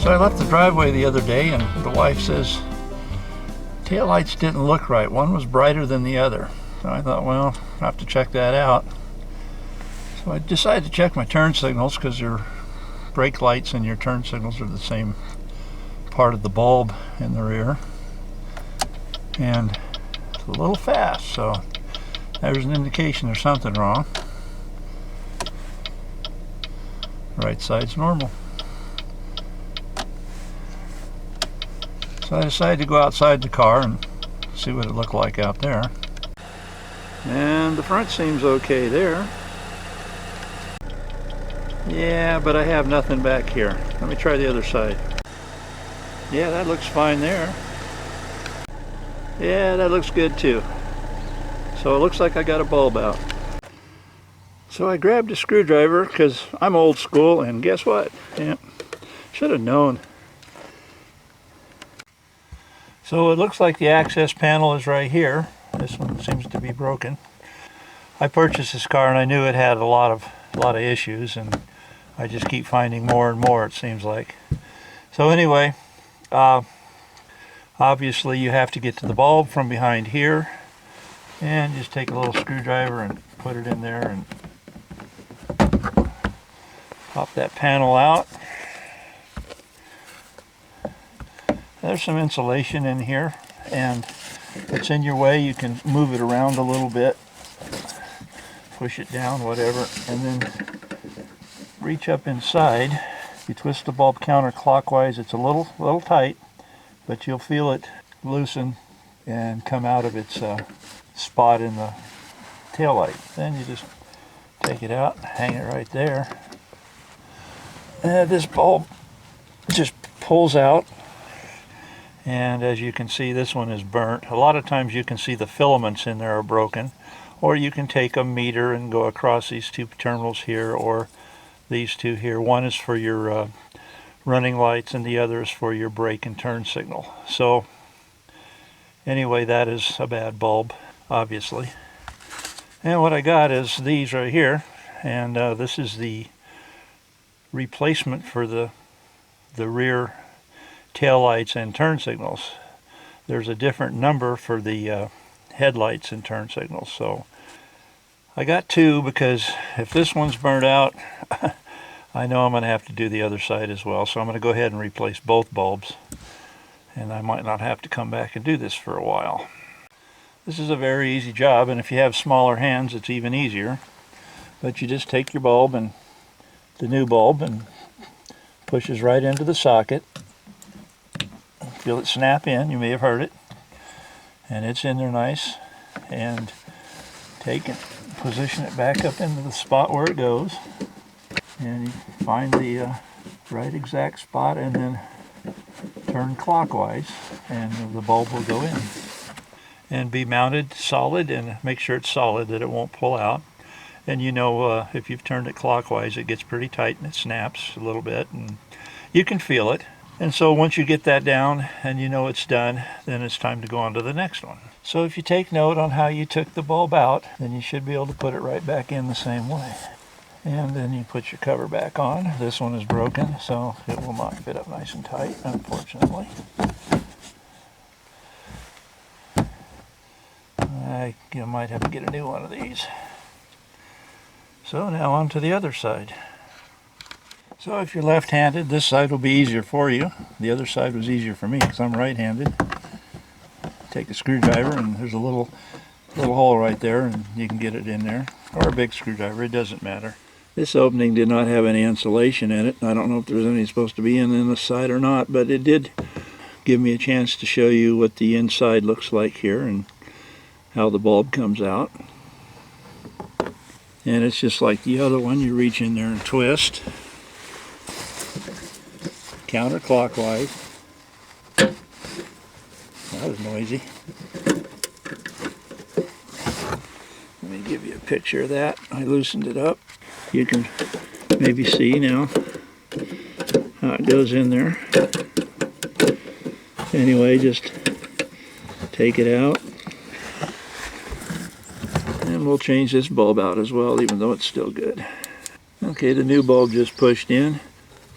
So I left the driveway the other day and the wife says taillights didn't look right. One was brighter than the other. So I thought, well, I have to check that out. So I decided to check my turn signals because your brake lights and your turn signals are the same part of the bulb in the rear. And it's a little fast, so there's an indication there's something wrong. Right side's normal. So I decided to go outside the car and see what it looked like out there. And the front seems okay there. Yeah, but I have nothing back here. Let me try the other side. Yeah, that looks fine there. Yeah, that looks good too. So it looks like I got a bulb out. So I grabbed a screwdriver because I'm old school, and guess what? Yeah, should have known. So it looks like the access panel is right here. This one seems to be broken. I purchased this car and I knew it had a lot of issues, and I just keep finding more and more, it seems like. So anyway, obviously you have to get to the bulb from behind here, and just take a little screwdriver and put it in there and pop that panel out. There's some insulation in here, and if it's in your way, you can move it around a little bit, push it down, whatever, and then reach up inside. You twist the bulb counterclockwise. It's a little tight, but you'll feel it loosen and come out of its spot in the taillight. Then you just take it out, hang it right there. And this bulb just pulls out. And as you can see, this one is burnt. A lot of times you can see the filaments in there are broken. Or you can take a meter and go across these two terminals here, or these two here. One is for your running lights and the other is for your brake and turn signal. So anyway, that is a bad bulb, obviously. And what I got is these right here. And this is the replacement for the rear tail lights and turn signals. There's a different number for the headlights and turn signals. So I got two because if this one's burnt out, I know I'm going to have to do the other side as well. So I'm going to go ahead and replace both bulbs, and I might not have to come back and do this for a while. This is a very easy job, and if you have smaller hands it's even easier. But you just take your bulb, and the new bulb, and pushes right into the socket. Feel it snap in, you may have heard it, and it's in there nice. And take it, position it back up into the spot where it goes, and you find the right exact spot, and then turn clockwise, and the bulb will go in and be mounted solid, and make sure it's solid, that it won't pull out. And you know, if you've turned it clockwise, it gets pretty tight and it snaps a little bit, and you can feel it. And so once you get that down and you know it's done, then it's time to go on to the next one. So if you take note on how you took the bulb out, then you should be able to put it right back in the same way. And then you put your cover back on. This one is broken, so it will not fit up nice and tight, unfortunately. I might have to get a new one of these. So now on to the other side. So if you're left-handed, this side will be easier for you. The other side was easier for me because I'm right-handed. Take a screwdriver, and there's a little hole right there, and you can get it in there. Or a big screwdriver, it doesn't matter. This opening did not have any insulation in it. I don't know if there's any supposed to be in this side or not, but it did give me a chance to show you what the inside looks like here and how the bulb comes out. And it's just like the other one. You reach in there and twist counterclockwise. That was noisy. Let me give you a picture of that. I loosened it up. You can maybe see now how it goes in there. Anyway, just take it out. And we'll change this bulb out as well, even though it's still good. Okay, the new bulb just pushed in.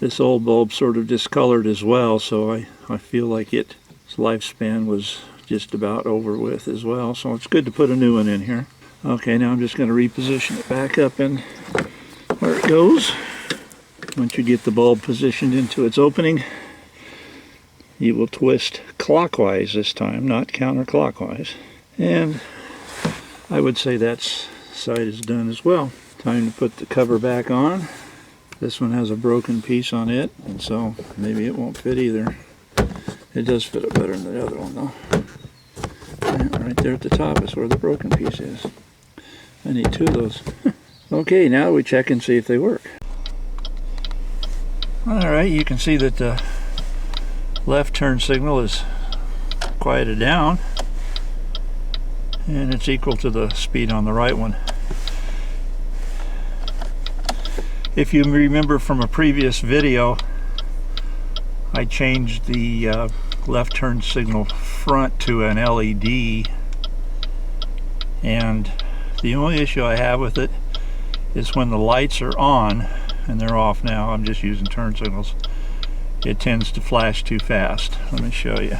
This old bulb sort of discolored as well, so I feel like its lifespan was just about over with as well, so it's good to put a new one in here. Okay, now I'm just going to reposition it back up in where it goes. Once you get the bulb positioned into its opening, you will twist clockwise this time, not counterclockwise. And I would say that side is done as well. Time to put the cover back on. This one has a broken piece on it, and so maybe it won't fit either. It does fit it better than the other one though. And right there at the top is where the broken piece is. I need two of those. Okay, now we check and see if they work. Alright, you can see that the left turn signal is quieted down, and it's equal to the speed on the right one. If you remember from a previous video, I changed the left turn signal front to an LED, and the only issue I have with it is when the lights are on, and they're off now, I'm just using turn signals, it tends to flash too fast. Let me show you.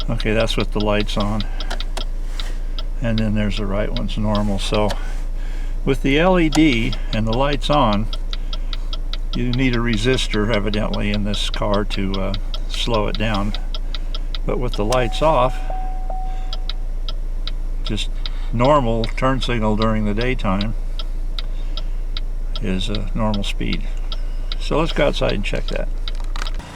Okay, that's with the lights on. And then there's the right one's normal. So with the LED and the lights on, you need a resistor evidently in this car to slow it down. But with the lights off, just normal turn signal during the daytime is a normal speed. So let's go outside and check that.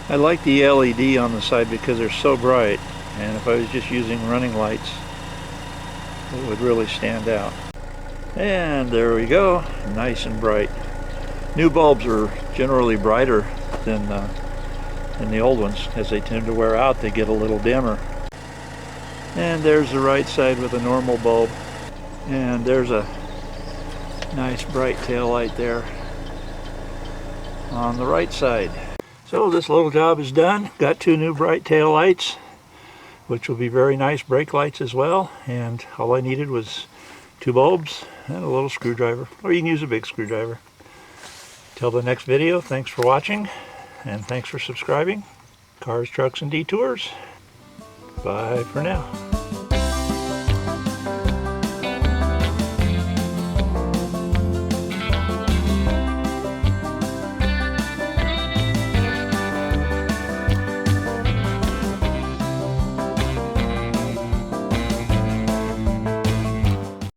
I like the LED on the side because they're so bright, and if I was just using running lights, it would really stand out. And there we go, nice and bright. New bulbs are generally brighter than the old ones. As they tend to wear out, they get a little dimmer. And there's the right side with a normal bulb. And there's a nice bright tail light there on the right side. So this little job is done. Got two new bright tail lights, which will be very nice brake lights as well. And all I needed was two bulbs and a little screwdriver, or you can use a big screwdriver. Till the next video, thanks for watching, and thanks for subscribing. Cars, Trucks, and Detours. Bye for now.